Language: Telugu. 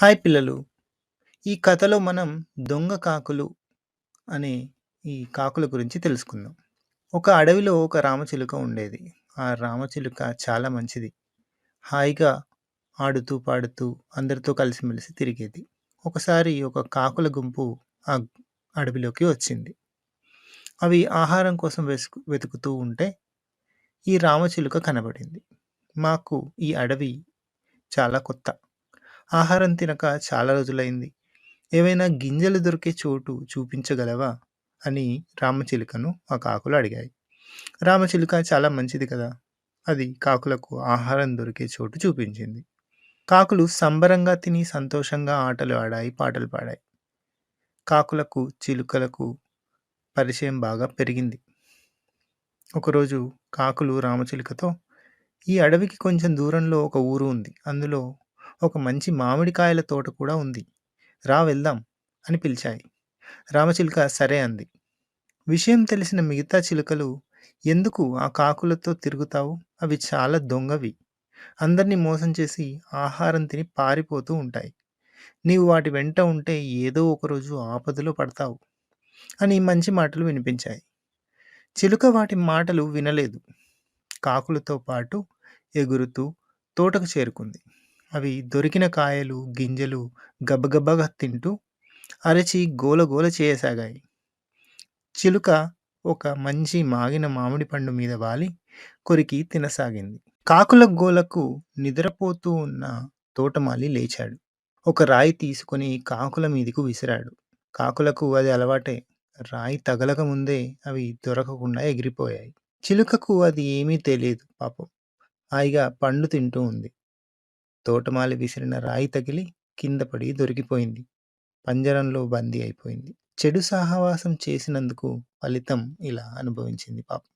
హాయ్ పిల్లలు. ఈ కథలో మనం దొంగ కాకులు అనే ఈ కాకుల గురించి తెలుసుకుందాం. ఒక అడవిలో ఒక రామచిలుక ఉండేది. ఆ రామచిలుక చాలా మంచిది. హాయిగా ఆడుతూ, పాడుతూ అందరితో కలిసిమెలిసి తిరిగేది. ఒకసారి ఒక కాకుల గుంపు ఆ అడవిలోకి వచ్చింది. అవి ఆహారం కోసం వెతుకుతూ ఉంటే ఈ రామచిలుక కనబడింది. మాకు ఈ అడవి చాలా కొత్త. ఆహారం తినక చాలా రోజులైంది. ఏవైనా గింజలు దొరికే చోటు చూపించగలవా? అని రామచిలుకను ఆ కాకులు అడిగాయి. రామచిలుక చాలా మంచిది కదా! అది కాకులకు ఆహారం దొరికే చోటు చూపించింది. కాకులు సంబరంగా తిని సంతోషంగా ఆటలు ఆడాయి, పాటలు పాడాయి. కాకులకు, చిలుకలకు పరిచయం బాగా పెరిగింది. ఒకరోజు కాకులు రామచిలుకతో, "ఈ అడవికి కొంచెం దూరంలో ఒక ఊరు ఉంది. అందులో ఒక మంచి మామిడికాయల తోట కూడా ఉంది. రా వెళ్దాం" అని పిలిచాయి. రామచిలుక సరే అంది. విషయం తెలిసిన మిగతా చిలుకలు, "ఎందుకు ఆ కాకులతో తిరుగుతావు? అవి చాలా దొంగవి. అందరినీ మోసం చేసి ఆహారం తిని పారిపోతూ ఉంటాయి. నీవు వాటి వెంట ఉంటే ఏదో ఒకరోజు ఆపదలో పడతావు" అని మంచి మాటలు వినిపించాయి. చిలుక వాటి మాటలు వినలేదు. కాకులతో పాటు ఎగురుతూ తోటకు చేరుకుంది. అవి దొరికిన కాయలు, గింజలు గబగబాగా తింటూ అరచి గోలగోల చేయసాగాయి. చిలుక ఒక మంచి మాగిన మామిడి పండు మీద వాలి కొరికి తినసాగింది. కాకుల గోలకు నిద్రపోతూ ఉన్న తోటమాలి లేచాడు. ఒక రాయి తీసుకొని కాకుల మీదకు విసిరాడు. కాకులకు అది అలవాటే. రాయి తగలక ముందే అవి దొరకకుండా ఎగిరిపోయాయి. చిలుకకు అది ఏమీ తెలియదు పాపం. హాయిగా పండు తింటూ ఉంది. తోటమాలి విసిరిన రాయి తగిలి కింద పడి దొరికిపోయింది. పంజరంలో బందీ అయిపోయింది. చెడు సహవాసం చేసినందుకు ఫలితం ఇలా అనుభవించింది పాపం.